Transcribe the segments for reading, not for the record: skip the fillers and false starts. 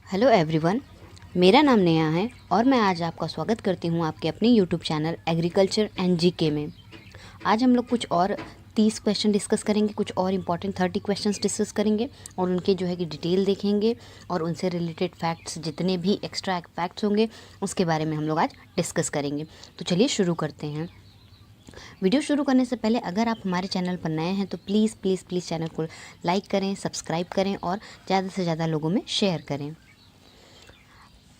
Hello everyone, मेरा नाम नेहा है और मैं आज आपका स्वागत करती हूँ आपके अपने YouTube channel agriculture and GK में। आज हम लोग कुछ और 30 क्वेश्चन डिस्कस करेंगे, कुछ और इम्पॉर्टेंट 30 क्वेश्चंस डिस्कस करेंगे और उनके जो है कि डिटेल देखेंगे और उनसे रिलेटेड फैक्ट्स, जितने भी एक्स्ट्रा फैक्ट्स होंगे उसके बारे में हम लोग आज डिस्कस करेंगे। तो चलिए शुरू करते हैं। वीडियो शुरू करने से पहले अगर आप हमारे चैनल पर नए हैं तो प्लीज़ प्लीज़ प्लीज़ चैनल को लाइक करें, सब्सक्राइब करें और ज़्यादा से ज़्यादा लोगों में शेयर करें।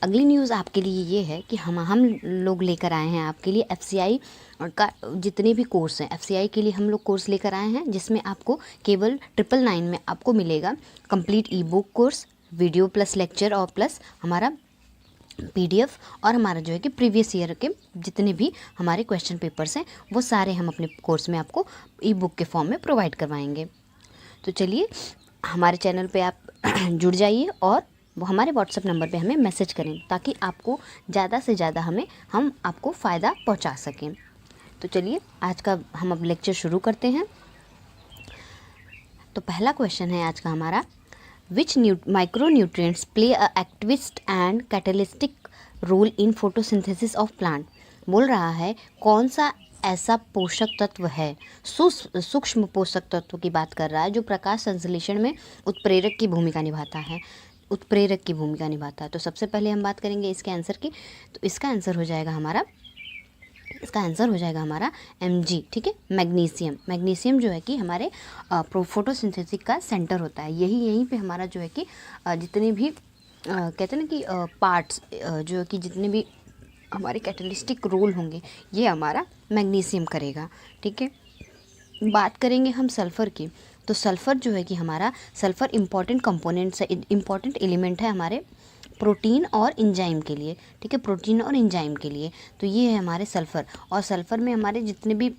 अगली न्यूज़ आपके लिए ये है कि हम लोग लेकर आए हैं आपके लिए एफसीआई का जितने भी कोर्स हैं, एफसीआई के लिए हम लोग कोर्स लेकर आए हैं जिसमें आपको केवल 999 में आपको मिलेगा कंप्लीट ई book course, video plus lecture और प्लस हमारा पीडीएफ और हमारा जो है कि प्रीवियस ईयर के जितने भी हमारे क्वेश्चन पेपर्स हैं वो सारे हम अपने कोर्स में आपको ई बुक के फॉर्म में प्रोवाइड करवाएंगे। तो चलिए हमारे चैनल पे आप जुड़ जाइए और वो हमारे व्हाट्सएप नंबर पे हमें मैसेज करें ताकि आपको ज़्यादा से ज़्यादा हम आपको फ़ायदा पहुंचा सकें। तो चलिए आज का हम अब लेक्चर शुरू करते हैं। तो पहला क्वेश्चन है आज का हमारा, which micronutrients play a activist and catalystic role in photosynthesis of plant. बोल रहा है कौन सा ऐसा पोषक तत्व है, सूक्ष्म पोषक तत्व की बात कर रहा है जो प्रकाश संश्लेषण में उत्प्रेरक की भूमिका निभाता है। तो सबसे पहले हम बात करेंगे इसके आंसर की। तो इसका आंसर हो जाएगा हमारा Mg, ठीक है, मैग्नीशियम जो है कि हमारे फोटोसिंथेसिस का सेंटर होता है। यहीं पे हमारा जो है कि जितने भी कहते हैं ना कि पार्ट्स जो कि जितने भी हमारे कैटलिस्टिक रोल होंगे ये हमारा मैग्नीशियम करेगा, ठीक है। बात करेंगे हम सल्फ़र की। तो सल्फ़र जो है कि हमारा सल्फ़र इम्पॉर्टेंट कंपोनेंट्स है, इम्पॉर्टेंट एलिमेंट है हमारे प्रोटीन और एंजाइम के लिए, ठीक है, प्रोटीन और एंजाइम के लिए। तो ये है हमारे सल्फ़र। और सल्फ़र में हमारे जितने भी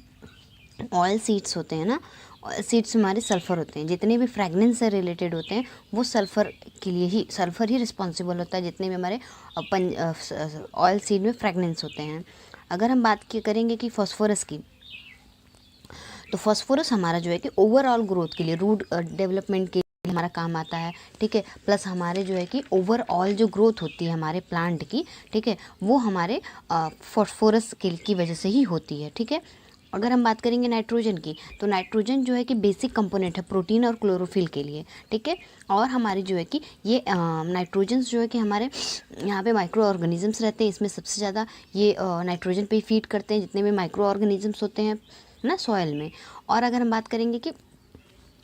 ऑयल सीड्स होते हैं ना, ऑयल सीड्स हमारे सल्फ़र होते हैं। जितने भी फ्रेगनेंस से रिलेटेड होते हैं वो सल्फ़र ही रिस्पॉन्सिबल होता है, जितने भी हमारे ऑयल सीड में फ्रेगनेंस होते हैं। अगर हम बात करेंगे कि फॉस्फोरस की, तो फॉस्फोरस हमारा जो है कि ओवरऑल ग्रोथ के लिए, रूट डेवलपमेंट के लिए हमारा काम आता है, ठीक है। प्लस हमारे जो है कि ओवरऑल जो ग्रोथ होती है हमारे प्लांट की, ठीक है, वो हमारे फॉस्फोरस की वजह से ही होती है, ठीक है। अगर हम बात करेंगे नाइट्रोजन की, तो नाइट्रोजन जो है कि बेसिक कंपोनेंट है प्रोटीन और क्लोरोफिल के लिए, ठीक है। और हमारी जो है कि ये नाइट्रोजन जो है कि हमारे यहाँ पे माइक्रो ऑर्गेनिजम्स रहते हैं, इसमें सबसे ज़्यादा ये नाइट्रोजन पे ही फीड करते हैं जितने भी माइक्रो ऑर्गेनिजम्स होते हैं ना सॉइल में। और अगर हम बात करेंगे कि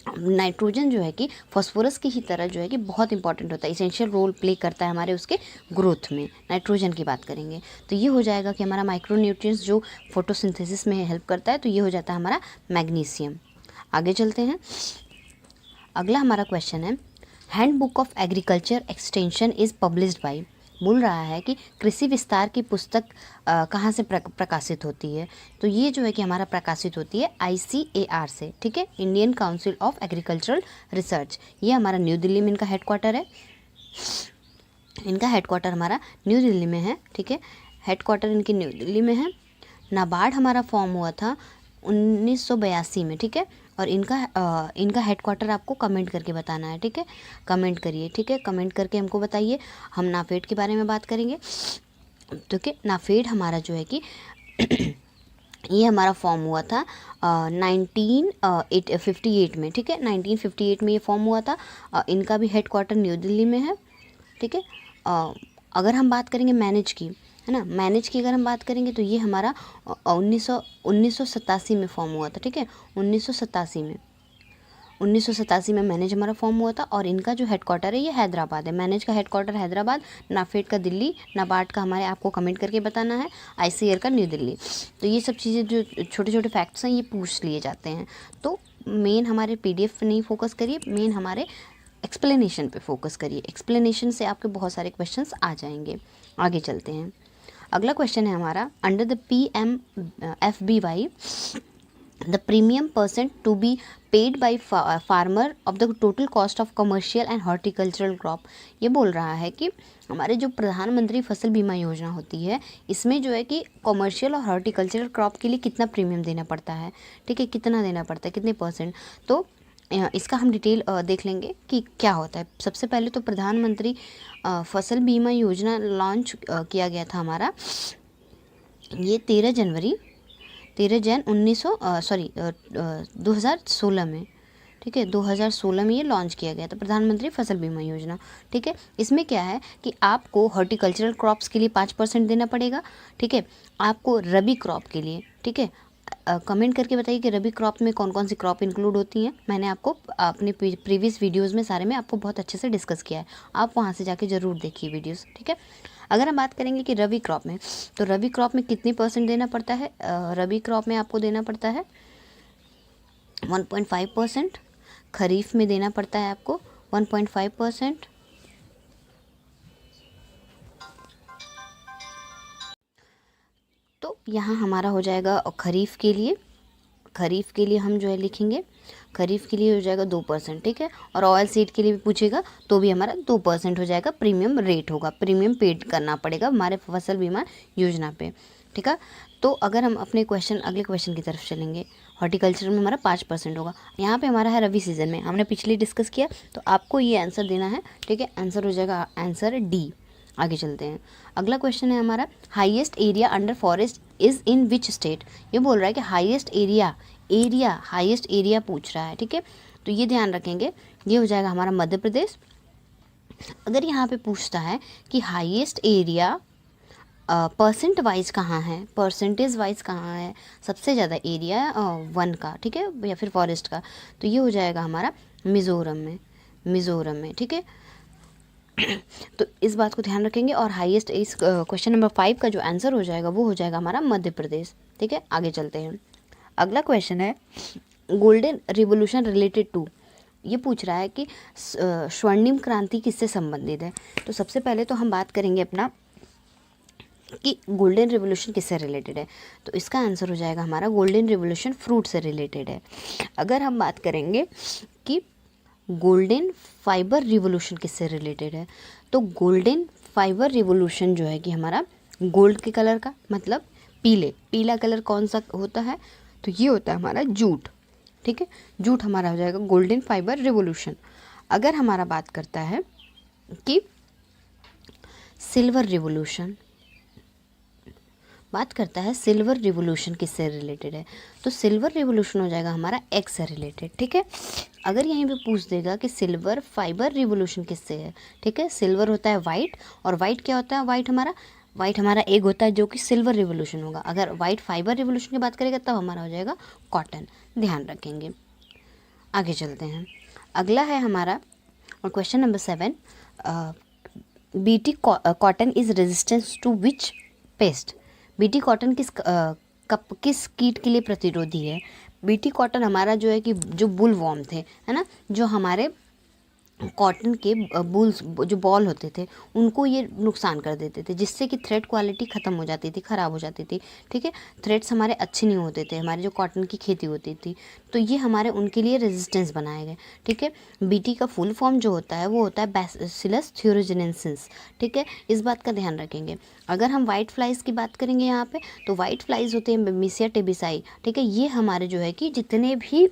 नाइट्रोजन जो है कि फास्फोरस की ही तरह जो है कि बहुत इंपॉर्टेंट होता है, इसेंशियल रोल प्ले करता है हमारे उसके ग्रोथ में। नाइट्रोजन की बात करेंगे तो ये हो जाएगा कि हमारा माइक्रो न्यूट्रिएंट्स जो फोटोसिंथेसिस में हेल्प करता है, तो ये हो जाता है हमारा मैग्नीशियम। आगे चलते हैं। अगला हमारा क्वेश्चन है, handbook of agriculture extension is published by. बोल रहा है कि कृषि विस्तार की पुस्तक कहाँ से प्रकाशित होती है। तो ये जो है कि हमारा प्रकाशित होती है ICAR से, ठीक है, Indian council of agricultural research. ये हमारा न्यू दिल्ली में इनका हेडक्वार्टर है। इनका हेडक्वार्टर हमारा न्यू दिल्ली में है, ठीक है, हेडक्वार्टर इनकी न्यू दिल्ली में है। नाबार्ड हमारा फॉर्म हुआ था 1982 में, ठीक है। और इनका हेडक्वार्टर आपको कमेंट करके बताना है, ठीक है, कमेंट करिए, ठीक है, कमेंट करके हमको बताइए। हम नाफेड के बारे में बात करेंगे, ठीक है। नाफेड हमारा जो है कि ये हमारा फॉर्म हुआ था 1958 में, ठीक है, 1958 में ये फॉर्म हुआ था। इनका भी हेडक्वार्टर न्यू दिल्ली में है, ठीक है। अगर हम बात करेंगे मैनेज की, है ना, मैनेज की अगर हम बात करेंगे तो ये हमारा 1987 में फॉर्म हुआ था, ठीक है, 1987 में मैनेज हमारा फॉर्म हुआ था। और इनका जो हेडक्वार्टर है ये हैदराबाद है। मैनेज का हेडक्वार्टर हैदराबाद, नाफेड का दिल्ली, नाबार्ड का हमारे आपको कमेंट करके बताना है, ICAR का न्यू दिल्ली। तो ये सब चीज़ें जो छोटे छोटे फैक्ट्स हैं ये पूछ लिए जाते हैं। तो मेन हमारे PDF नहीं फोकस करिए, मेन हमारे एक्सप्लेनेशन पे फोकस करिए। एक्सप्लेनेशन से आपके बहुत सारे क्वेश्चंस आ जाएंगे। आगे चलते हैं। अगला क्वेश्चन है हमारा, under the PMFBY the premium % to be paid by farmer of the total cost of commercial and horticultural crop. ये बोल रहा है कि हमारे जो प्रधानमंत्री फसल बीमा योजना होती है इसमें जो है कि कमर्शियल और हॉर्टिकल्चरल क्रॉप के लिए कितना प्रीमियम देना पड़ता है, ठीक है, कितना देना पड़ता है, कितने %। तो इसका हम डिटेल देख लेंगे कि क्या होता है। सबसे पहले तो प्रधानमंत्री फसल बीमा योजना लॉन्च किया गया था हमारा, ये 13 जन 2016 में, ठीक है, 2016 में ये लॉन्च किया गया था, प्रधानमंत्री फसल बीमा योजना। ठीक है, इसमें क्या है कि आपको हॉर्टिकल्चरल क्रॉप्स के लिए 5% देना पड़ेगा। ठीक है, आपको रबी क्रॉप के लिए, ठीक है, कमेंट करके बताइए कि रबी क्रॉप में कौन कौन सी क्रॉप इंक्लूड होती हैं। मैंने आपको अपने प्रीवियस वीडियोस में सारे में आपको बहुत अच्छे से डिस्कस किया है, आप वहाँ से जाके ज़रूर देखिए वीडियोस। ठीक है, अगर हम बात करेंगे कि रबी क्रॉप में, तो रबी क्रॉप में कितनी % देना पड़ता है? रबी क्रॉप में आपको देना पड़ता है 1.5%, खरीफ में देना पड़ता है आपको 1.5%, तो यहाँ हमारा हो जाएगा खरीफ के लिए हम जो है लिखेंगे, खरीफ के लिए हो जाएगा 2%। ठीक है, और ऑयल सीड के लिए भी पूछेगा तो भी हमारा 2% हो जाएगा, प्रीमियम रेट होगा, प्रीमियम पेड करना पड़ेगा हमारे फसल बीमा योजना पे। ठीक है, तो अगर हम अपने अगले क्वेश्चन की तरफ चलेंगे, हॉर्टिकल्चर में हमारा 5% होगा। यहाँ पे हमारा है रबी सीजन में, हमने पिछले डिस्कस किया, तो आपको ये आंसर देना है। ठीक है, आंसर हो जाएगा आंसर डी। आगे चलते हैं, अगला क्वेश्चन है हमारा, highest area under forest is in which state. ये बोल रहा है कि हाईएस्ट एरिया पूछ रहा है। ठीक है, तो ये ध्यान रखेंगे, ये हो जाएगा हमारा मध्य प्रदेश। अगर यहाँ पे पूछता है कि हाईएस्ट एरिया परसेंटेज वाइज कहाँ है, सबसे ज़्यादा एरिया वन का, ठीक है, या फिर फॉरेस्ट का, तो ये हो जाएगा हमारा मिज़ोरम में। ठीक है, तो इस बात को ध्यान रखेंगे। और हाईएस्ट, इस क्वेश्चन नंबर 5 का जो आंसर हो जाएगा वो हो जाएगा हमारा मध्य प्रदेश। ठीक है, आगे चलते हैं, अगला क्वेश्चन है, गोल्डन रिवोल्यूशन रिलेटेड टू। ये पूछ रहा है कि स्वर्णिम क्रांति किससे संबंधित है। तो सबसे पहले तो हम बात करेंगे अपना कि गोल्डन रिवोल्यूशन किससे रिलेटेड है, तो इसका आंसर हो जाएगा हमारा गोल्डन रिवोल्यूशन फ्रूट से रिलेटेड है। अगर हम बात करेंगे कि गोल्डन फाइबर रिवोल्यूशन किससे रिलेटेड है, तो गोल्डन फाइबर रिवोल्यूशन जो है कि हमारा गोल्ड के कलर का, मतलब पीला कलर कौन सा होता है, तो ये होता है हमारा जूट। ठीक है, जूट हमारा हो जाएगा गोल्डन फाइबर रिवोल्यूशन। अगर हमारा बात करता है कि सिल्वर रिवोल्यूशन किससे रिलेटेड है, तो सिल्वर रिवोल्यूशन हो जाएगा हमारा एग से रिलेटेड। ठीक है, अगर यहीं पे पूछ देगा कि सिल्वर फाइबर रिवोल्यूशन किससे है, ठीक है, सिल्वर होता है वाइट, और वाइट क्या होता है, वाइट हमारा एग होता है, जो कि सिल्वर रिवोल्यूशन होगा। अगर वाइट फाइबर रिवोल्यूशन की बात करेगा तब हमारा हो जाएगा कॉटन, ध्यान रखेंगे। आगे चलते हैं, अगला है हमारा और question number 7, BT cotton is resistance to which pest. BT cotton किस कीट के लिए प्रतिरोधी है। बीटी कॉटन हमारा जो है कि जो बुल वॉर्म थे, है ना, जो हमारे कॉटन के बुल्स जो बॉल होते थे उनको ये नुकसान कर देते थे, जिससे कि थ्रेड क्वालिटी ख़त्म हो जाती थी, ख़राब हो जाती थी। ठीक है, थ्रेड्स हमारे अच्छे नहीं होते थे, हमारे जो कॉटन की खेती होती थी, तो ये हमारे उनके लिए रेजिस्टेंस बनाए गए। ठीक है, बीटी का फुल फॉर्म जो होता है वो होता है बैसिलस थ्यूरोजेनेसिस। ठीक है, इस बात का ध्यान रखेंगे। अगर हम वाइट फ्लाइज की बात करेंगे यहाँ पे, तो वाइट फ्लाइज होते हैं मिसिया टेबिसाई। ठीक है, ये हमारे जो है कि जितने भी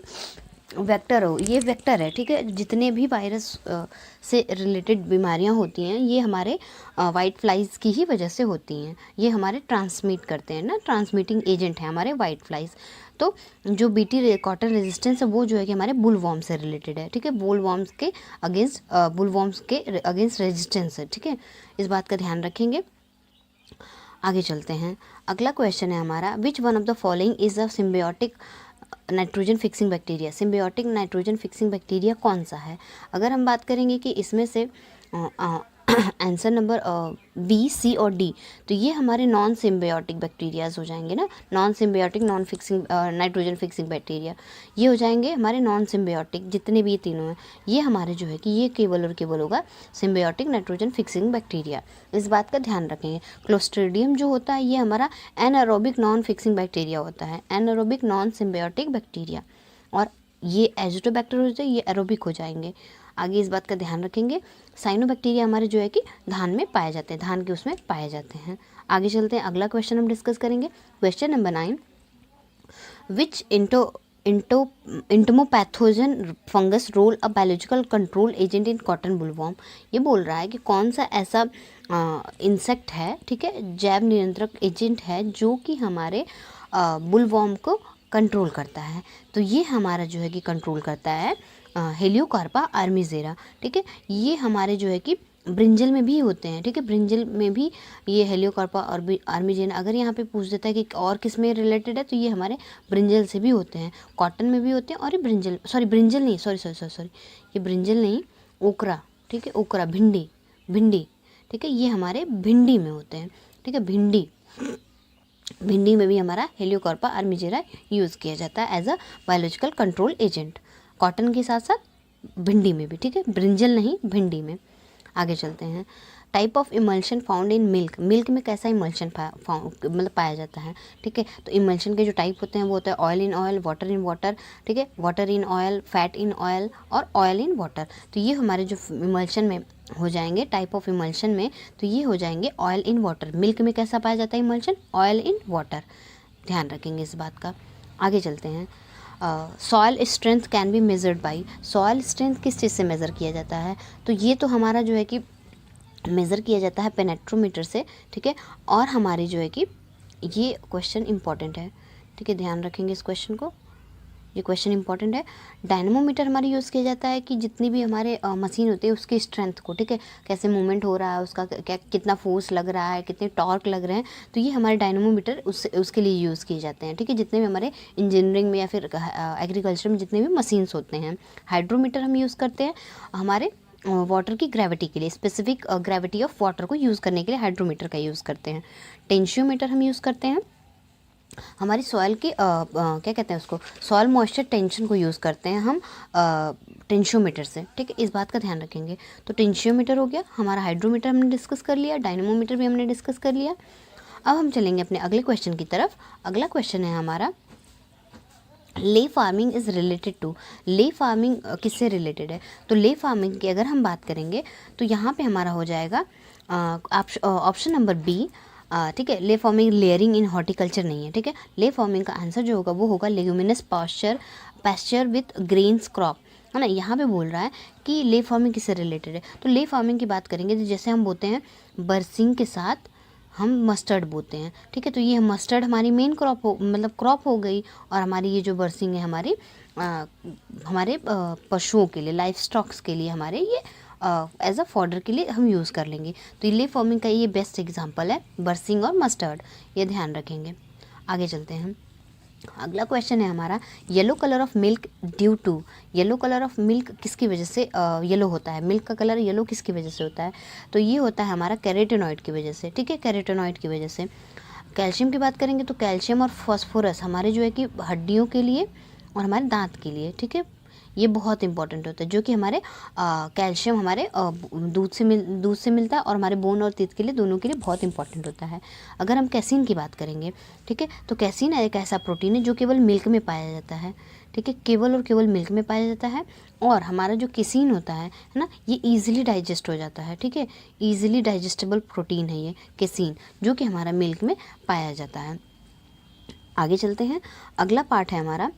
ये वेक्टर है। ठीक है, जितने भी वायरस से रिलेटेड बीमारियां होती हैं ये हमारे वाइट फ्लाइज की ही वजह से होती हैं, ये हमारे ट्रांसमिट करते हैं ना, ट्रांसमिटिंग एजेंट है हमारे वाइट फ्लाइज। तो जो बीटी कॉटन रेजिस्टेंस है वो जो है कि हमारे बुल वॉर्म से रिलेटेड है। ठीक है, बुल वॉर्म्स के अगेंस्ट रेजिस्टेंस है। ठीक है, इस बात का ध्यान रखेंगे। आगे चलते हैं, अगला क्वेश्चन है हमारा, which one of the following is a symbiotic nitrogen fixing bacteria. Symbiotic nitrogen fixing bacteria कौन सा है। अगर हम बात करेंगे कि इसमें से आंसर नंबर बी, सी और डी, तो ये हमारे नॉन सिम्बायोटिक बैक्टीरियाज हो जाएंगे ना, non symbiotic non fixing nitrogen fixing bacteria, ये हो जाएंगे हमारे नॉन सिम्बायोटिक। जितने भी ये तीनों हैं ये हमारे जो है कि ये केवल और केवल होगा सिम्बायोटिक नाइट्रोजन फिक्सिंग बैक्टीरिया, इस बात का ध्यान रखेंगे। क्लोस्ट्रीडियम जो होता है ये हमारा एनारोबिक नॉन फिक्सिंग बैक्टीरिया होता है, एनारोबिक नॉन सिम्बायोटिक बैक्टीरिया, और ये एजिटोबैक्टर होते हैं, ये एरोबिक हो जाएंगे। आगे इस बात का ध्यान रखेंगे। साइनोबैक्टीरिया हमारे जो है कि धान में पाए जाते हैं, धान के उसमें पाए जाते हैं। आगे चलते हैं, अगला क्वेश्चन हम डिस्कस करेंगे, question number 9, which into entomopathogen fungus role a biological control agent in cotton bollworm. ये बोल रहा है कि कौन सा ऐसा इंसेक्ट है, ठीक है, जैव नियंत्रक एजेंट है जो कि हमारे बुलवॉर्म को कंट्रोल करता है। तो ये हमारा जो है कि कंट्रोल करता है हेलियोकार्पा आर्मीजेरा, ठीक है। ये हमारे जो है कि ब्रिंजल में भी होते हैं, ठीक है, ब्रिंजल में भी ये हेलियोकार्पा और आर्मीजेना। अगर यहाँ पे पूछ देता है कि और किस में रिलेटेड है, तो ये हमारे ब्रिंजल से भी होते हैं, कॉटन में भी होते हैं, और ये ब्रिंजल, सॉरी ब्रिंजल नहीं, सॉरी ये ब्रिंजल नहीं, ओकरा, ठीक है, ओकरा, भिंडी, भिंडी, ठीक है, ये हमारे भिंडी में होते हैं, ठीक है, भिंडी, भिंडी में भी हमारा हेलियोकार्पा आर्मीजेरा यूज़ किया जाता है as a biological control agent, cotton के साथ साथ भिंडी में भी, ठीक है, ब्रिंजल नहीं, भिंडी में। आगे चलते हैं। Type of emulsion found in milk, milk में कैसा इमल्शन मतलब पाया जाता है, ठीक है। तो इमल्शन के जो टाइप होते हैं वो होता है oil in oil, water in water, ठीक है, water in oil, fat in oil और ऑयल इन वाटर। तो ये हमारे जो इमल्शन में हो जाएंगे, टाइप ऑफ इमल्शन में, तो ये हो जाएंगे ऑयल इन वाटर। मिल्क में कैसा पाया जाता है इमल्शन, ऑयल इन वाटर, ध्यान रखेंगे इस बात का। आगे चलते हैं। Soil strength can be measured by, soil strength किस चीज़ से मेज़र किया जाता है, तो ये तो हमारा जो है कि मेज़र किया जाता है पेनेट्रोमीटर से, ठीक है। और हमारी जो है कि ये क्वेश्चन इंपॉर्टेंट है, ठीक है, ध्यान रखेंगे इस क्वेश्चन को, ये क्वेश्चन इंपॉर्टेंट है। डायनेमोमीटर हमारी यूज़ किया जाता है कि जितनी भी हमारे मशीन होती है उसकी स्ट्रेंथ को, ठीक है, कैसे मूवमेंट हो रहा है उसका, क्या कितना फोर्स लग रहा है, कितने टॉर्क लग रहे हैं, तो ये हमारे डायनेमोमीटर उसके लिए यूज़ किए जाते हैं, ठीक है। जितने भी हमारे इंजीनियरिंग में या फिर एग्रीकल्चर में जितने भी मशीन्स होते हैं। हाइड्रोमीटर हम यूज़ करते हैं हमारे वाटर की ग्रेविटी के लिए, स्पेसिफिक ग्रेविटी ऑफ वाटर को यूज़ करने के लिए हाइड्रोमीटर का यूज़ करते हैं। टेंशियोमीटर हम यूज़ करते हैं हमारी सॉइल की क्या कहते हैं उसको, सॉइल मॉइस्चर टेंशन को यूज़ करते हैं हम टेंशियोमीटर से, ठीक है, इस बात का ध्यान रखेंगे। तो टेंशियोमीटर हो गया हमारा, हाइड्रोमीटर हमने डिस्कस कर लिया, डायनेमोमीटर भी हमने डिस्कस कर लिया। अब हम चलेंगे अपने अगले क्वेश्चन की तरफ। अगला क्वेश्चन है हमारा, ley farming is related to, ley farming किससे रिलेटेड है, तो ले फार्मिंग की अगर हम बात करेंगे तो यहाँ पे हमारा हो जाएगा ऑप्शन नंबर बी, ठीक है। ले फार्मिंग लेयरिंग इन हॉर्टिकल्चर नहीं है, ठीक है। ले फार्मिंग का आंसर जो होगा वो होगा leguminous pasture with grains crop, है ना। यहाँ पे बोल रहा है कि ले फार्मिंग किससे रिलेटेड है, तो ले फार्मिंग की बात करेंगे तो जैसे हम बोते हैं बरसिंग के साथ हम मस्टर्ड बोते हैं, ठीक है। तो ये मस्टर्ड हमारी मेन क्रॉप हो, मतलब क्रॉप हो गई, और हमारी ये जो बरसिंग है हमारी हमारे पशुओं के लिए, लाइफ स्टॉक्स के लिए, हमारे ये एज अ फॉडर के लिए हम यूज़ कर लेंगे। तो ले फार्मिंग का ये बेस्ट एग्जांपल है बरसिंग और मस्टर्ड, ये ध्यान रखेंगे। आगे चलते हैं। अगला क्वेश्चन है हमारा, yellow colour of milk due to, yellow colour of milk किसकी वजह से येलो होता है, मिल्क का कलर येलो किसकी वजह से होता है, तो ये होता है हमारा कैरोटीनॉइड की वजह से, ठीक है, कैरोटीनॉइड की वजह से। कैल्शियम की बात करेंगे तो कैल्शियम और फास्फोरस हमारे जो है कि हड्डियों के लिए और हमारे दांत के लिए, ठीक है, ये बहुत इंपॉर्टेंट होता है, जो कि हमारे कैल्शियम हमारे दूध से मिलता है, और हमारे बोन और टीथ के लिए, दोनों के लिए बहुत इंपॉर्टेंट होता है। अगर हम कैसीन की बात करेंगे, ठीक है, तो कैसीन एक ऐसा प्रोटीन है जो केवल मिल्क में पाया जाता है, ठीक है, केवल और केवल मिल्क में पाया जाता है। और हमारा जो केसीन होता है ना, ये ईजिली डाइजेस्ट हो जाता है, ठीक है, ईजिली डाइजेस्टेबल प्रोटीन है ये केसीन, जो कि हमारा मिल्क में पाया जाता है। आगे चलते हैं। अगला पार्ट है हमारा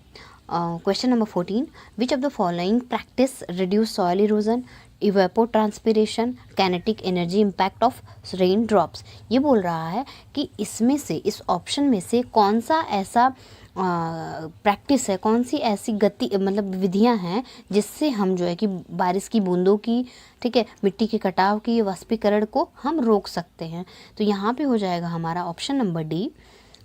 question number 14, which of the following practice reduce soil erosion, evapotranspiration, kinetic energy impact of rain drops. ये बोल रहा है कि इसमें से, इस ऑप्शन में से कौन सा ऐसा प्रैक्टिस है, कौन सी ऐसी गति मतलब विधियां हैं जिससे हम जो है कि बारिश की बूंदों की, ठीक है, मिट्टी के कटाव की, वाष्पीकरण को हम रोक सकते हैं। तो यहाँ पे हो जाएगा हमारा ऑप्शन नंबर डी,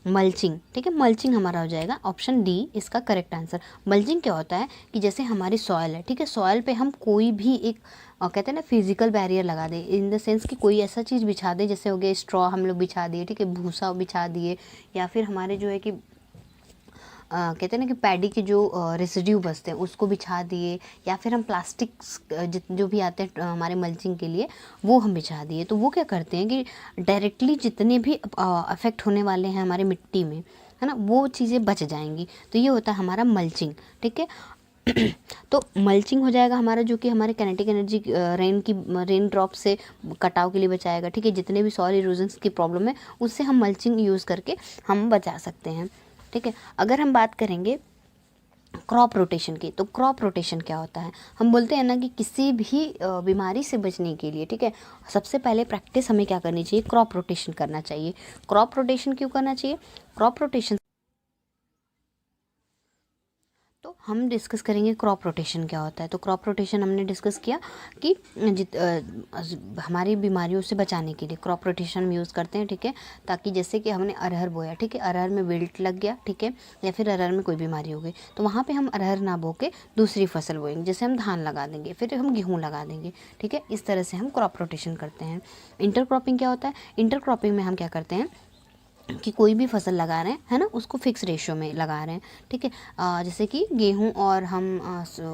मल्चिंग, ठीक है, मल्चिंग हमारा हो जाएगा ऑप्शन डी इसका करेक्ट आंसर। मल्चिंग क्या होता है कि जैसे हमारी सॉयल है, ठीक है, सॉयल पे हम कोई भी एक कहते हैं ना फिजिकल बैरियर लगा दे, इन द सेंस कि कोई ऐसा चीज़ बिछा दे, जैसे हो गया स्ट्रॉ हम लोग बिछा दिए, ठीक है, भूसा बिछा दिए, या फिर हमारे जो है कि कहते हैं ना कि पैडी के जो रेसिड्यू बचते हैं उसको बिछा दिए, या फिर हम प्लास्टिक्स जो भी आते हैं हमारे मल्चिंग के लिए वो हम बिछा दिए। तो वो क्या करते हैं कि डायरेक्टली जितने भी अफेक्ट होने वाले हैं हमारे मिट्टी में, है ना, वो चीज़ें बच जाएंगी। तो ये होता है हमारा मल्चिंग, ठीक है। तो मल्चिंग हो जाएगा हमारा, जो कि हमारे काइनेटिक एनर्जी रेन ड्रॉप से कटाव के लिए बचाएगा, ठीक है। जितने भी सॉइल इरोजन्स की प्रॉब्लम है उससे हम मल्चिंग यूज़ करके हम बचा सकते हैं, ठीक है। अगर हम बात करेंगे क्रॉप रोटेशन की। तो क्रॉप रोटेशन क्या होता है, हम बोलते हैं ना कि किसी भी बीमारी से बचने के लिए, ठीक है, सबसे पहले प्रैक्टिस हमें क्या करनी चाहिए, क्रॉप रोटेशन करना चाहिए। क्रॉप रोटेशन क्यों करना चाहिए, क्रॉप रोटेशन, तो हम डिस्कस करेंगे क्रॉप रोटेशन क्या होता है। तो क्रॉप रोटेशन हमने डिस्कस किया कि हमारी बीमारियों से बचाने के लिए क्रॉप रोटेशन हम यूज़ करते हैं, ठीक है। ताकि जैसे कि हमने अरहर बोया, ठीक है, अरहर में विल्ट लग गया, ठीक है, या फिर अरहर में कोई बीमारी हो गई, तो वहाँ पे हम अरहर ना बो के दूसरी फसल बोएंगे, जैसे हम धान लगा देंगे, फिर हम गेहूँ लगा देंगे, ठीक है। इस तरह से हम क्रॉप रोटेशन करते हैं। इंटर क्रॉपिंग क्या होता है, इंटर क्रॉपिंग में हम क्या करते हैं कि कोई भी फसल लगा रहे हैं, है ना, उसको फिक्स रेशियो में लगा रहे हैं, ठीक है। जैसे कि गेहूं और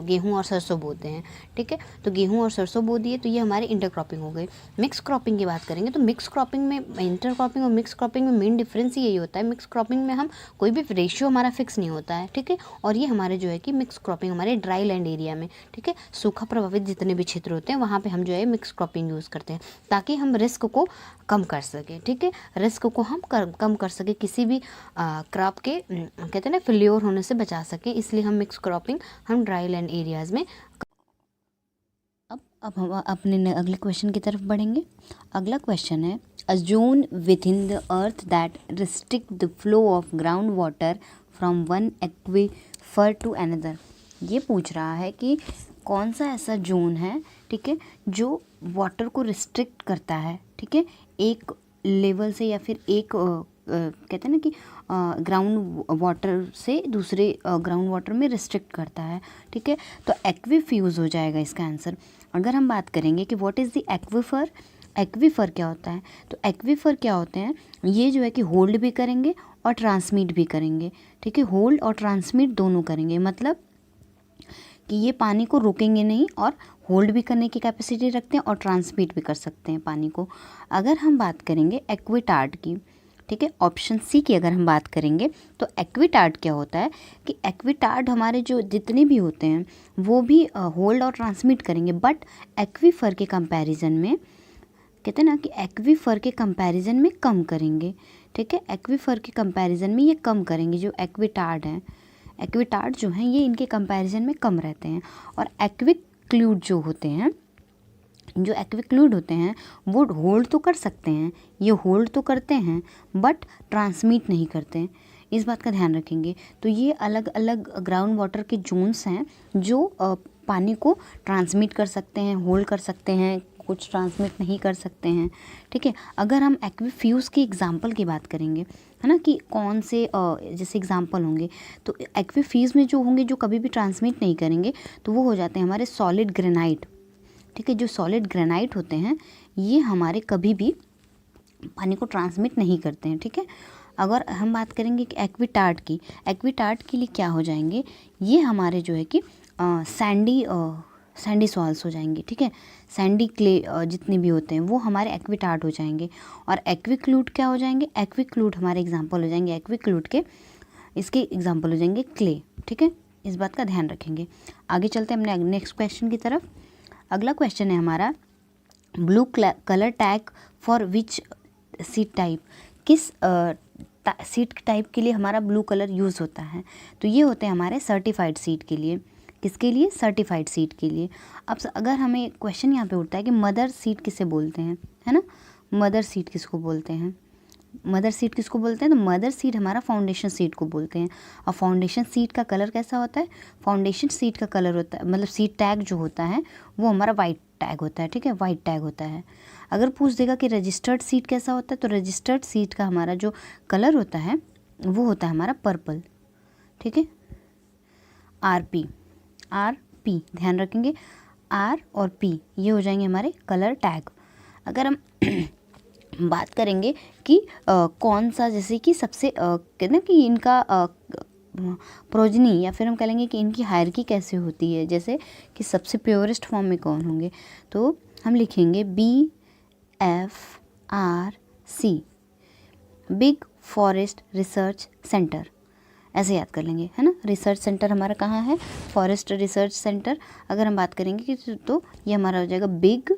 गेहूं और सरसों बोते हैं, ठीक है, तो गेहूं और सरसों बो दिए, तो ये हमारी इंटर क्रॉपिंग हो गई। मिक्स क्रॉपिंग की बात करेंगे तो मिक्स क्रॉपिंग में, इंटर क्रॉपिंग और मिक्स क्रॉपिंग में मेन डिफरेंस यही होता है, मिक्स क्रॉपिंग में हम कोई भी रेशियो हमारा फिक्स नहीं होता है, ठीक है। और ये हमारे जो है कि मिक्स क्रॉपिंग हमारे ड्राई लैंड एरिया में, ठीक है, सूखा प्रभावित जितने भी क्षेत्र होते हैं वहाँ पर हम जो है मिक्स क्रॉपिंग यूज़ करते हैं, ताकि हम रिस्क को कम कर सकें, ठीक है, रिस्क को हम कम कर सके, किसी भी क्रॉप के कहते हैं ना फेल्योर होने से बचा सके, इसलिए हम मिक्स क्रॉपिंग हम ड्राई लैंड एरियाज में। अब हम अपने अगले क्वेश्चन की तरफ बढ़ेंगे। अगला क्वेश्चन है, a zone within the earth that restrict the flow of ground water from one aquifer to another. ये पूछ रहा है कि कौन सा ऐसा जोन है, ठीक है, जो वाटर को रिस्ट्रिक्ट करता है, ठीक है, एक लेवल से या फिर एक कहते हैं ना कि ग्राउंड वाटर से दूसरे ग्राउंड वाटर में रिस्ट्रिक्ट करता है, ठीक है। तो एक्वीफ्यूज हो जाएगा इसका आंसर। अगर हम बात करेंगे कि what is the aquifer, aquifer क्या होता है, तो एक्वीफर क्या होते हैं, ये जो है कि होल्ड भी करेंगे और ट्रांसमिट भी करेंगे, ठीक है, होल्ड और ट्रांसमिट दोनों करेंगे, मतलब कि ये पानी को रोकेंगे नहीं और होल्ड भी करने की कैपेसिटी रखते हैं और ट्रांसमिट भी कर सकते हैं पानी को। अगर हम बात करेंगे एक्विटार्ड की, ठीक है, ऑप्शन सी की अगर हम बात करेंगे तो एक्विटार्ड क्या होता है कि एक्विटार्ड हमारे जो जितने भी होते हैं वो भी होल्ड और ट्रांसमिट करेंगे, बट एक्वीफर के कंपैरिजन में, कहते हैं ना कि एक्वीफर के कंपैरिजन में कम करेंगे, ठीक है, एक्वीफर के कंपैरिजन में ये कम करेंगे। जो एक्विटार्ड हैं, एक्विटार्ड जो हैं ये इनके कंपैरिजन में कम रहते हैं। और एक्विक्लूड जो होते हैं, जो एक्विक्लूड होते हैं वो होल्ड तो कर सकते हैं, ये होल्ड तो करते हैं बट ट्रांसमिट नहीं करते हैं, इस बात का ध्यान रखेंगे। तो ये अलग अलग ग्राउंड वाटर के जोन्स हैं जो पानी को ट्रांसमिट कर सकते हैं, होल्ड कर सकते हैं, कुछ ट्रांसमिट नहीं कर सकते हैं, ठीक है। अगर हम एक्वीफ्यूज़ की एग्जांपल की बात करेंगे, है ना, कि कौन से जैसे एग्जांपल होंगे, तो एक्वीफ्यूज़ में जो होंगे जो कभी भी ट्रांसमिट नहीं करेंगे तो वो हो जाते हैं हमारे सॉलिड ग्रेनाइट, ठीक है। जो सॉलिड ग्रेनाइट होते हैं ये हमारे कभी भी पानी को ट्रांसमिट नहीं करते हैं, ठीक है। अगर हम बात करेंगे कि एक्विटार्ड की, एक्विटार्ड के लिए क्या हो जाएंगे, ये हमारे जो है कि सैंडी सॉल्स हो जाएंगे, ठीक है, सैंडी क्ले जितने भी होते हैं वो हमारे एक्विटार्ड हो जाएंगे। और एक्विक्लूड क्या हो जाएंगे, एक्विक्लूड हमारे एग्जाम्पल हो जाएंगे, एक्विक्लूड के इसके एग्जाम्पल हो जाएंगे क्ले, ठीक है, इस बात का ध्यान रखेंगे। आगे चलते हैं अपने नेक्स्ट क्वेश्चन की तरफ। अगला क्वेश्चन है हमारा, blue colour tag for which seed type, किस सीड टाइप के लिए हमारा ब्लू कलर यूज़ होता है, तो ये होते हैं हमारे सर्टिफाइड सीड के लिए। किसके लिए, सर्टिफाइड सीड के लिए। अब अगर हमें क्वेश्चन यहाँ पे उठता है कि मदर सीड किसे बोलते हैं, है ना, मदर सीड किसको बोलते हैं, मदर सीड किसको बोलते हैं, तो मदर सीड हमारा फाउंडेशन सीड को बोलते हैं। और फाउंडेशन सीड का कलर कैसा होता है, फाउंडेशन सीड का कलर होता है, मतलब सीड टैग जो होता है वो हमारा वाइट टैग होता है, ठीक है, वाइट टैग होता है। अगर पूछ देगा कि रजिस्टर्ड सीड कैसा होता है, तो रजिस्टर्ड सीड का हमारा जो कलर होता है वो होता है हमारा पर्पल, ठीक है, आर पी ध्यान रखेंगे, आर और पी ये हो जाएंगे हमारे कलर टैग। अगर हम बात करेंगे कि कौन सा, जैसे कि सबसे कहते हैं कि इनका प्रोजनी, या फिर हम कह लेंगे कि इनकी हायरकी कैसे होती है, जैसे कि सबसे प्योरेस्ट फॉर्म में कौन होंगे, तो हम लिखेंगे BFRC, big forest research centre, ऐसे याद कर लेंगे, है ना। रिसर्च सेंटर हमारा कहाँ है, फॉरेस्ट रिसर्च सेंटर। अगर हम बात करेंगे कि तो ये हमारा हो जाएगा बिग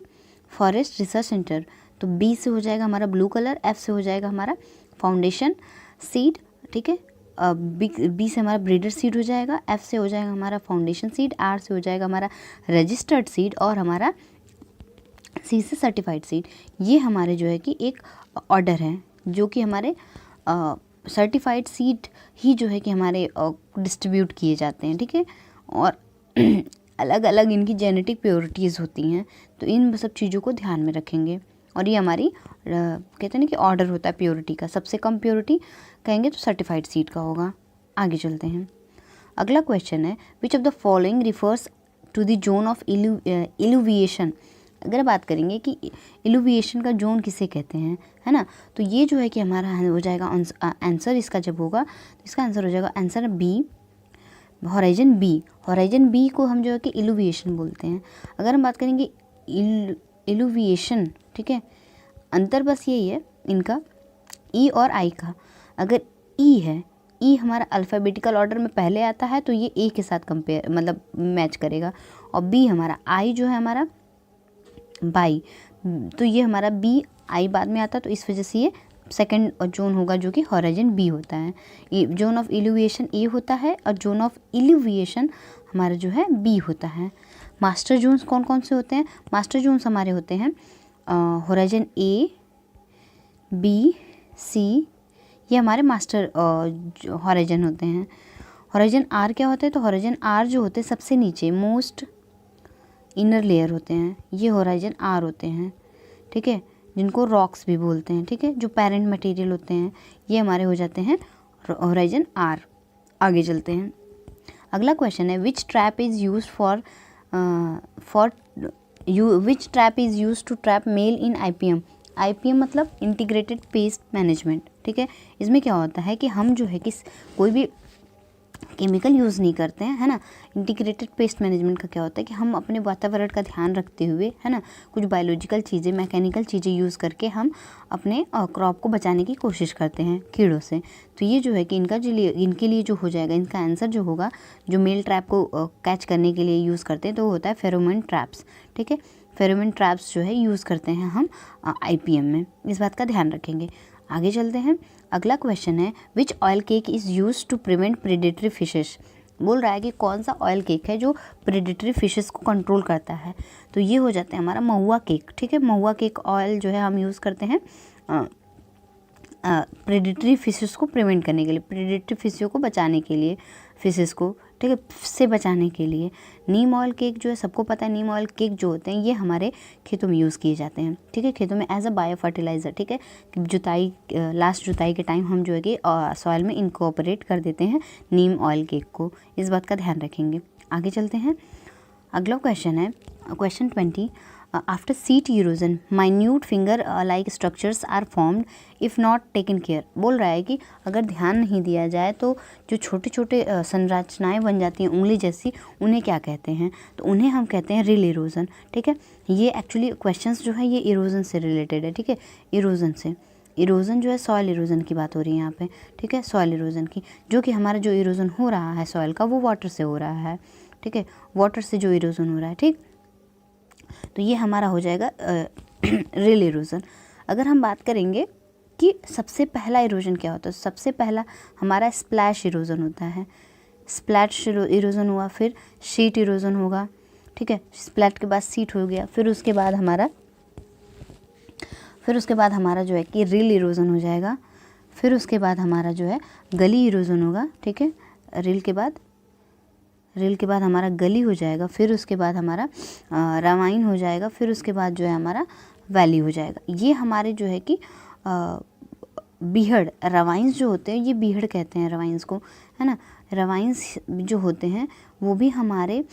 फॉरेस्ट रिसर्च सेंटर। तो बी से हो जाएगा हमारा ब्लू कलर, एफ से हो जाएगा हमारा फाउंडेशन सीड, ठीक है, बी से हमारा ब्रीडर सीड हो जाएगा, एफ से हो जाएगा हमारा फाउंडेशन सीड, आर से हो जाएगा हमारा रजिस्टर्ड सीड और हमारा सी से सर्टिफाइड सीड। ये हमारे जो है कि एक ऑर्डर है जो कि हमारे सर्टिफाइड सीड ही जो है कि हमारे डिस्ट्रीब्यूट किए जाते हैं, ठीक है। और अलग अलग इनकी जेनेटिक प्योरिटीज़ होती हैं, तो इन सब चीज़ों को ध्यान में रखेंगे। और ये हमारी कहते हैं ना कि ऑर्डर होता है प्योरिटी का, सबसे कम प्योरिटी कहेंगे तो सर्टिफाइड सीड का होगा। आगे चलते हैं। अगला क्वेश्चन है which of the following refers to the zone of illuviation. अगर बात करेंगे कि इल्यूविएशन का जोन किसे कहते हैं, है ना, तो ये जो है कि हमारा हो जाएगा आंसर इसका जब होगा तो इसका आंसर हो जाएगा answer B, horizon B. Horizon B को हम जो है कि इल्यूविएशन बोलते हैं। अगर हम बात करेंगे इल्यूविएशन, ठीक है, अंतर बस यही है इनका ई और आई का। अगर ई है, ई हमारा अल्फ़ाबेटिकल ऑर्डर में पहले आता है तो ये ए के साथ कंपेयर मतलब मैच करेगा, और बी हमारा आई जो है हमारा बाई, तो ये हमारा बी आई बाद में आता है, तो इस वजह से ये सेकंड जोन होगा जो कि हॉराइजन बी होता है। जोन ऑफ इल्यूविएशन ए होता है और जोन ऑफ इल्यूविएशन हमारा जो है बी होता है। मास्टर जोन्स कौन कौन से होते हैं? मास्टर जोन्स हमारे होते हैं हॉराइजन ए, बी, सी, ये हमारे मास्टर हॉराइजन होते हैं। हॉराइजन आर क्या होता है? तो हॉराइजन आर जो होते हैं सबसे नीचे मोस्ट इनर लेयर होते हैं, ये हॉराइजन आर होते हैं, ठीक है, जिनको रॉक्स भी बोलते हैं, ठीक है, जो पेरेंट मटेरियल होते हैं ये हमारे हो जाते हैं हॉराइजन आर। आगे चलते हैं। अगला क्वेश्चन है which trap is use which trap is use to trap male in IPM. IPM मतलब इंटीग्रेटेड पेस्ट मैनेजमेंट, ठीक है। इसमें क्या होता है कि हम जो है कि कोई भी केमिकल यूज़ नहीं करते हैं, है ना। इंटीग्रेटेड पेस्ट मैनेजमेंट का क्या होता है कि हम अपने वातावरण का ध्यान रखते हुए, है ना, कुछ बायोलॉजिकल चीज़ें, मैकेनिकल चीज़ें यूज़ करके हम अपने क्रॉप को बचाने की कोशिश करते हैं कीड़ों से। तो ये जो है कि इनके लिए जो हो जाएगा, इनका आंसर जो होगा, जो मेल ट्रैप को कैच करने के लिए यूज़ करते हैं तो वो होता है फेरोमोन ट्रैप्स, ठीक है। फेरोमोन ट्रैप्स जो है यूज़ करते हैं हम आईपीएम में, इस बात का ध्यान रखेंगे। आगे चलते हैं। अगला क्वेश्चन है which oil cake is use to prevent predatory fishes. बोल रहा है कि कौन सा ऑयल केक है जो प्रेडेटरी फिशेस को कंट्रोल करता है, तो ये हो जाता है हमारा महुआ केक, ठीक है। महुआ केक ऑयल जो है हम यूज़ करते हैं प्रेडेटरी फिशेस को प्रिवेंट करने के लिए, प्रेडेटरी फिशों को बचाने के लिए, फिशेस को, ठीक है, से बचाने के लिए। नीम ऑयल केक जो है सबको पता है, नीम ऑयल केक जो होते हैं ये हमारे खेतों में यूज़ किए जाते हैं, ठीक है, खेतों में एज अ बायो फर्टिलाइज़र, ठीक है। जुताई लास्ट जुताई के टाइम हम जो है कि सॉइल में इनकॉर्पोरेट कर देते हैं नीम ऑयल केक को, इस बात का ध्यान रखेंगे। आगे चलते हैं। अगला क्वेश्चन है क्वेश्चन 20 after sheet erosion minute finger like structures are formed if not taken care. बोल रहा है कि अगर ध्यान नहीं दिया जाए तो जो छोटे छोटे संरचनाएं बन जाती हैं उंगली जैसी, उन्हें क्या कहते हैं? तो उन्हें हम कहते हैं रिल इरोजन, ठीक है। ये एक्चुअली क्वेश्चंस जो है ये इरोजन से रिलेटेड है, ठीक है, इरोजन से। इरोजन जो है सॉइल इरोजन की बात हो रही है यहाँ पे, ठीक है, सॉइल इरोजन की, जो कि हमारा जो इरोजन हो रहा है सॉइल का वो वाटर से हो रहा है, ठीक है, वाटर से जो इरोजन हो रहा है, ठीक। तो ये हमारा हो जाएगा रिल इरोजन। अगर हम बात करेंगे कि सबसे पहला इरोजन क्या होता है, सबसे पहला हमारा स्प्लैश इरोजन होता है। स्प्लैश इरोजन हुआ, फिर शीट इरोजन होगा, ठीक है, स्प्लैट के बाद सीट हो गया, फिर उसके बाद हमारा जो है कि रिल इरोजन हो जाएगा, फिर उसके बाद हमारा जो है गली इरोजन होगा, ठीक है, रिल के बाद हमारा गली हो जाएगा, फिर उसके बाद हमारा रामाइन हो जाएगा, फिर उसके बाद जो है हमारा वैली हो जाएगा। ये हमारे जो है कि बीहड़ रवाइंस जो होते हैं, ये बीहड़ कहते हैं रवाइंस को, है ना। रवाइंस जो होते हैं वो भी हमारे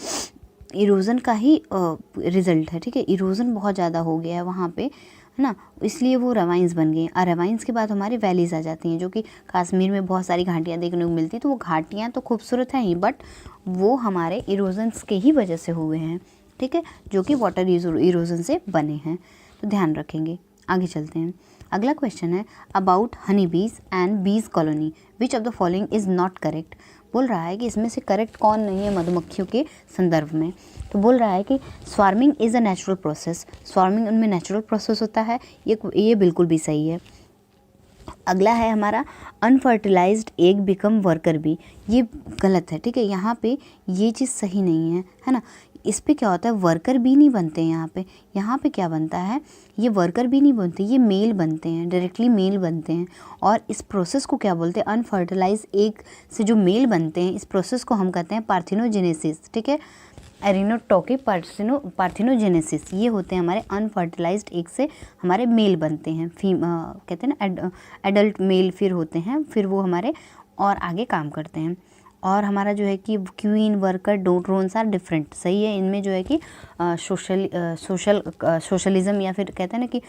इरोज़न का ही रिज़ल्ट है, ठीक है। इरोज़न बहुत ज़्यादा हो गया है वहाँ पे, है ना, इसलिए वो रवाइंस बन गए। और रवाइंस के बाद हमारी वैलीज़ आ जाती हैं, जो कि कश्मीर में बहुत सारी घाटियाँ देखने को मिलती हैं। तो वो घाटियाँ तो खूबसूरत हैं ही, बट वो हमारे इरोजन्स के ही वजह से हुए हैं, ठीक है, जो कि वाटर इरोजन से बने हैं, तो ध्यान रखेंगे। आगे चलते हैं। अगला क्वेश्चन है अबाउट हनी बीज एंड बीज colony which of the following is not correct. बोल रहा है कि इसमें से करेक्ट कौन नहीं है मधुमक्खियों के संदर्भ में। तो बोल रहा है कि swarming is a natural process, swarming उनमें नेचुरल प्रोसेस होता है, ये बिल्कुल भी सही है। अगला है हमारा unfertilised egg become worker bee. ये गलत है, ठीक है, यहाँ पे ये चीज़ सही नहीं है ना। इस पे क्या होता है, वर्कर बी नहीं बनते हैं यहाँ पे क्या बनता है, ये वर्कर बी नहीं बनते, ये मेल बनते हैं, डायरेक्टली मेल बनते हैं। और इस प्रोसेस को क्या बोलते हैं, अनफर्टिलाइज एग से जो मेल बनते हैं इस प्रोसेस को हम कहते हैं पार्थिनोजेनेसिस, ठीक है, एरिनोटोकी पार्थिनोजेनेसिस। ये होते हैं हमारे अनफर्टिलाइज्ड एग से हमारे मेल बनते हैं, कहते हैं ना एडल्ट मेल फिर होते हैं, फिर वो हमारे और आगे काम करते हैं। और हमारा जो है कि queen worker drones are different, सही है, इनमें जो है कि सोशलिज्म या फिर कहते हैं ना कि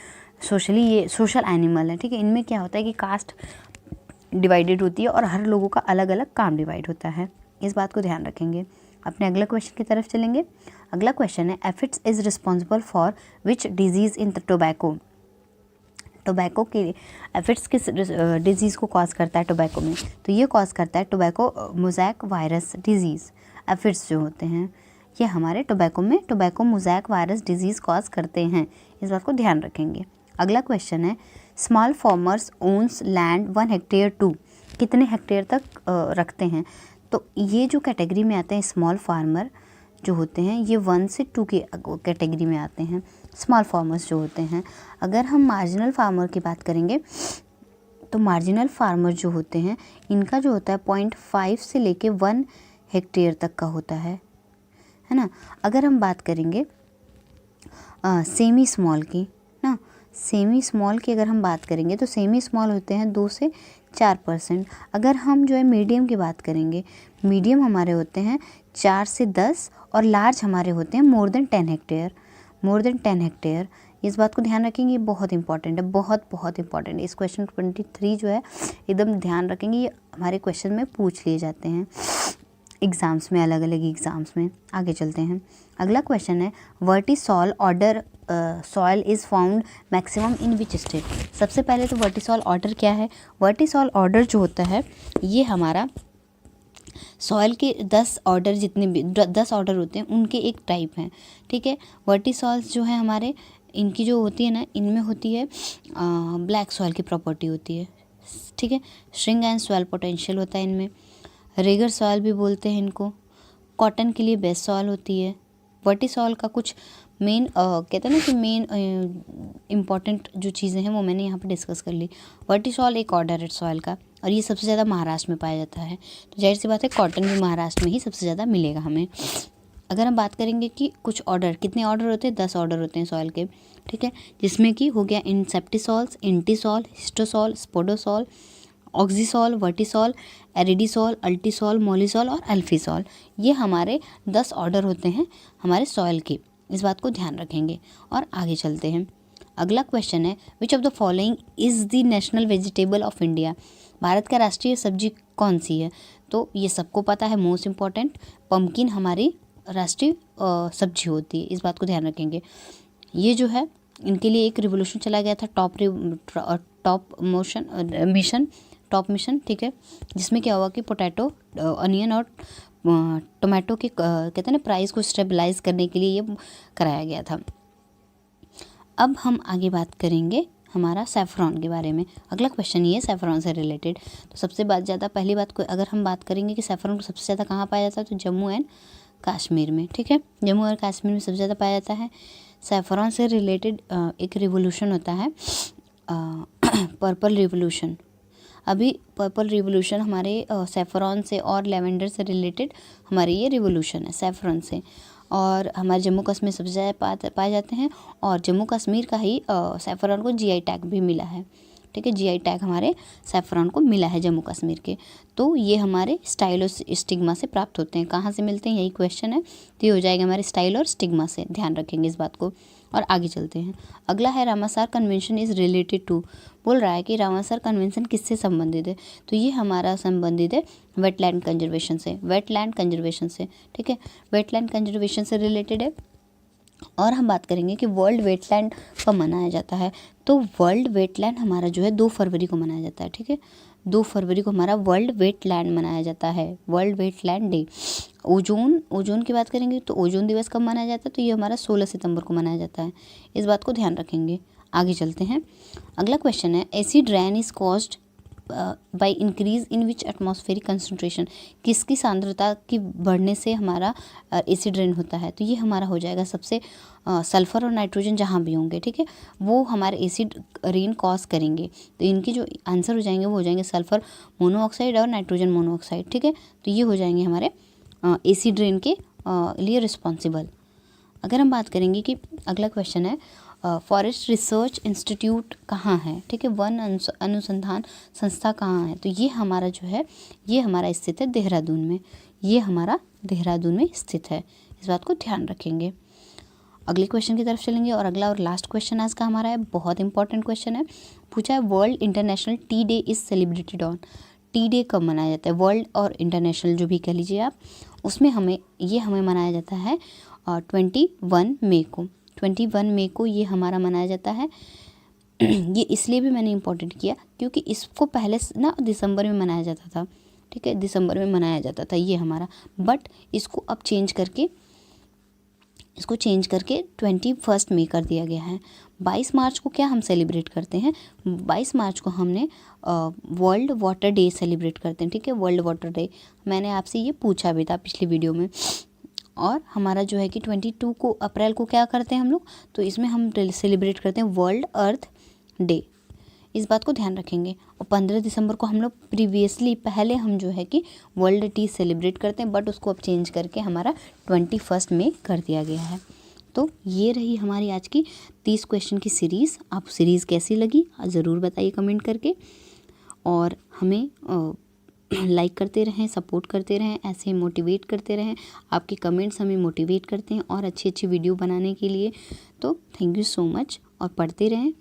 सोशली ये सोशल एनिमल है, ठीक है। इनमें क्या होता है कि कास्ट डिवाइडेड होती है और हर लोगों का अलग अलग काम डिवाइड होता है, इस बात को ध्यान रखेंगे। अपने अगला क्वेश्चन की तरफ चलेंगे। अगला क्वेश्चन है aphids is responsible for which disease in tobacco. Tobacco के एफिड्स किस डिजीज़ को कॉज करता है टोबैको में, तो ये कॉज करता है tobacco mosaic virus disease. Aphids जो होते हैं ये हमारे टोबैको में tobacco mosaic virus disease cause करते हैं, इस बात को ध्यान रखेंगे। अगला क्वेश्चन है small farmers owns land 1 hectare to, कितने हेक्टेयर तक रखते हैं, तो ये जो कैटेगरी में आते हैं स्मॉल फार्मर जो होते हैं ये 1 से 2 की कैटेगरी में आते हैं स्मॉल फार्मर्स जो होते हैं। अगर हम मार्जिनल फार्मर की बात करेंगे तो मार्जिनल फार्मर जो होते हैं इनका जो होता है 0.5 से लेके 1 हेक्टेयर तक का होता है ना। अगर हम बात करेंगे सेमी स्मॉल की ना, सेमी स्मॉल की अगर हम बात करेंगे तो सेमी स्मॉल होते हैं 2 से 4%। अगर हम जो है मीडियम की बात करेंगे, मीडियम हमारे होते हैं 4 से 10 और लार्ज हमारे होते हैं more than 10 hectare, more than 10 hectare. इस बात को ध्यान रखेंगे, ये बहुत इंपॉर्टेंट है, बहुत इंपॉर्टेंट है। इस क्वेश्चन 23 जो है एकदम ध्यान रखेंगे, ये हमारे क्वेश्चन में पूछ लिए जाते हैं एग्ज़ाम्स में, अलग अलग एग्ज़ाम्स में। आगे चलते हैं। अगला क्वेश्चन है vertisol order soil is found maximum in which state. सबसे पहले तो वर्टिसॉल ऑर्डर क्या है, वर्टिसॉल ऑर्डर जो होता है ये हमारा सॉइल के 10 ऑर्डर जितने भी 10 ऑर्डर होते हैं उनके एक टाइप हैं, ठीक है। वर्टिसॉल्स जो है हमारे इनकी जो होती है ना, इनमें होती है ब्लैक सॉइल की प्रॉपर्टी होती है, ठीक है। स्ट्रिंग एंड सॉइल पोटेंशियल होता है इनमें, रेगर सॉइल भी बोलते हैं इनको, कॉटन के लिए बेस्ट सॉइल होती है। वर्टिसॉल का कुछ मेन कहते हैं ना कि मेन इम्पॉर्टेंट जो चीज़ें हैं वो मैंने यहाँ पे डिस्कस कर ली। वर्टिसॉल एक ऑर्डर है सॉइल का और ये सबसे ज़्यादा महाराष्ट्र में पाया जाता है, तो जाहिर सी बात है कॉटन भी महाराष्ट्र में ही सबसे ज़्यादा मिलेगा हमें। अगर हम बात करेंगे कि कुछ ऑर्डर, कितने ऑर्डर होते हैं, 10 ऑर्डर होते हैं सॉइल के, ठीक है, जिसमें कि हो गया इंसेप्टिसॉल्स, इंटीसॉल, हिस्टोसॉल, स्पोडोसॉल, ऑक्सीसॉल, वर्टिसॉल, एरिडीसॉल, अल्टीसॉल, मोलिसॉल और अल्फीसॉल। ये हमारे 10 ऑर्डर होते हैं हमारे सॉइल के, इस बात को ध्यान रखेंगे। और आगे चलते हैं। अगला क्वेश्चन है which of the following is the national vegetable of India. Bharat का राष्ट्रीय सब्जी कौन सी है, तो ये सबको पता है, मोस्ट इम्पॉर्टेंट पम्पकिन हमारी राष्ट्रीय सब्जी होती है, इस बात को ध्यान रखेंगे। ये जो है इनके लिए एक रिवोल्यूशन चला गया था, टॉप मिशन, ठीक है, जिसमें क्या हुआ कि पोटैटो, अनियन और टोमेटो के कहते हैं ना प्राइस को स्टेबलाइज करने के लिए ये कराया गया था। अब हम आगे बात करेंगे हमारा सैफरॉन के बारे में। अगला क्वेश्चन ये है सैफरॉन से रिलेटेड। तो सबसे पहली बात को अगर हम बात करेंगे कि सैफरॉन को सबसे ज़्यादा कहाँ पाया जाता है, तो जम्मू एंड कश्मीर में, ठीक है, जम्मू और कश्मीर में सबसे ज़्यादा पाया जाता है। सैफरॉन से रिलेटेड एक रिवोल्यूशन होता है पर्पल रिवोल्यूशन। अभी पर्पल रिवोल्यूशन हमारे सैफरॉन से और लेवेंडर से रिलेटेड हमारे ये रिवोल्यूशन है सैफरॉन से, और हमारे जम्मू कश्मीर सबसे ज़्यादा पाए जाते हैं। और जम्मू कश्मीर का ही सैफरॉन को जीआई टैग भी मिला है, ठीक है, जीआई टैग हमारे सैफरॉन को मिला है जम्मू कश्मीर के। तो ये हमारे स्टाइल और स्टिग्मा से प्राप्त होते हैं। कहाँ से मिलते हैं, यही क्वेश्चन है, तो ये हो जाएगा हमारे स्टाइल और स्टिग्मा से, ध्यान रखेंगे इस बात को। और आगे चलते हैं। अगला है रामासार कन्वेंशन इज़ रिलेटेड टू, बोल रहा है कि रामासार कन्वेंशन किससे संबंधित है, तो ये हमारा संबंधित है वेटलैंड कंजर्वेशन से, वेटलैंड कंजर्वेशन से, ठीक है, वेटलैंड कंजर्वेशन से रिलेटेड है। और हम बात करेंगे कि वर्ल्ड वेटलैंड कब मनाया जाता है, तो वर्ल्ड वेटलैंड हमारा जो है 2 फरवरी को मनाया जाता है, ठीक है, 2 फरवरी को हमारा वर्ल्ड वेटलैंड मनाया जाता है, वर्ल्ड वेटलैंड डे। ओजोन की बात करेंगे तो ओजोन दिवस कब मनाया जाता है, तो ये हमारा 16 सितंबर को मनाया जाता है, इस बात को ध्यान रखेंगे। आगे चलते हैं। अगला क्वेश्चन है acid rain is caused by increase in which atmospheric concentration, किसकी सांद्रता की बढ़ने से हमारा एसिड रेन होता है। तो ये हमारा हो जाएगा सबसे सल्फ़र और नाइट्रोजन जहाँ भी होंगे, ठीक है, वो हमारे एसिड रेन कॉज करेंगे। तो इनके जो आंसर हो जाएंगे वो हो जाएंगे सल्फ़र मोनोऑक्साइड और नाइट्रोजन मोनोऑक्साइड, ठीक है। तो ये हो जाएंगे हमारे एसिड रेन के लिए रिस्पॉन्सिबल। अगर हम बात करेंगे कि अगला क्वेश्चन है फॉरेस्ट रिसर्च इंस्टीट्यूट कहाँ है, ठीक है, वन अनुसंधान संस्था कहाँ है। तो ये हमारा जो है ये हमारा स्थित है देहरादून में, ये हमारा देहरादून में स्थित है, इस बात को ध्यान रखेंगे। अगले क्वेश्चन की तरफ चलेंगे और अगला और लास्ट क्वेश्चन आज का हमारा है, बहुत इंपॉर्टेंट क्वेश्चन है, पूछा है world international T day is celebrated on. T day कब मनाया जाता है, वर्ल्ड और इंटरनेशनल जो भी कह लीजिए आप, उसमें हमें मनाया जाता है 21 मई को। 21 मई को ये हमारा मनाया जाता है। ये इसलिए भी मैंने इम्पोर्टेंट किया क्योंकि इसको पहले ना दिसंबर में मनाया जाता था, ठीक है, दिसंबर में मनाया जाता था ये हमारा, बट इसको अब चेंज करके 21 मई कर दिया गया है। 22 मार्च को क्या हम सेलिब्रेट करते हैं, 22 मार्च को हमने वर्ल्ड वाटर डे सेलिब्रेट करते हैं, ठीक है, वर्ल्ड वाटर डे। मैंने आपसे ये पूछा भी था पिछली वीडियो में। और हमारा जो है कि 22 अप्रैल को क्या करते हैं हम लोग, तो इसमें हम सेलिब्रेट करते हैं वर्ल्ड अर्थ डे, इस बात को ध्यान रखेंगे। और 15 दिसंबर को हम लोग पहले हम जो है कि वर्ल्ड टी सेलिब्रेट करते हैं, बट उसको अब चेंज करके हमारा 21 मई कर दिया गया है। तो ये रही हमारी आज की 30 क्वेश्चन की सीरीज़। आपको सीरीज़ कैसी लगी ज़रूर बताइए कमेंट करके, और हमें लाइक करते रहें, सपोर्ट करते रहें, ऐसे मोटिवेट करते रहें। आपके कमेंट्स हमें मोटिवेट करते हैं और अच्छी अच्छी वीडियो बनाने के लिए। तो थैंक यू सो मच, और पढ़ते रहें।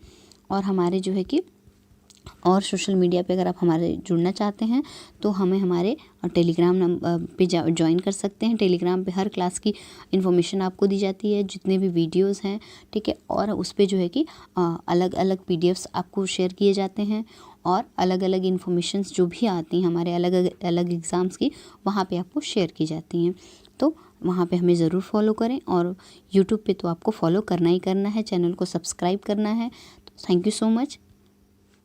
और हमारे जो है कि और सोशल मीडिया पे अगर आप हमारे जुड़ना चाहते हैं तो हमें हमारे टेलीग्राम नंबर पे ज्वाइन कर सकते हैं। टेलीग्राम पे हर क्लास की इन्फॉर्मेशन आपको दी जाती है, जितने भी वीडियोस हैं, ठीक है, और उस पे जो है कि अलग अलग पीडीएफ्स आपको शेयर किए जाते हैं, और अलग अलग इन्फॉर्मेशंस जो भी आती हैं हमारे अलग अलग एग्ज़ाम्स की, वहाँ पे आपको शेयर की जाती हैं। तो वहाँ पे हमें ज़रूर फॉलो करें, और यूट्यूब पे तो आपको फॉलो करना ही करना है, चैनल को सब्सक्राइब करना है। तो thank you so much,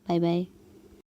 bye bye.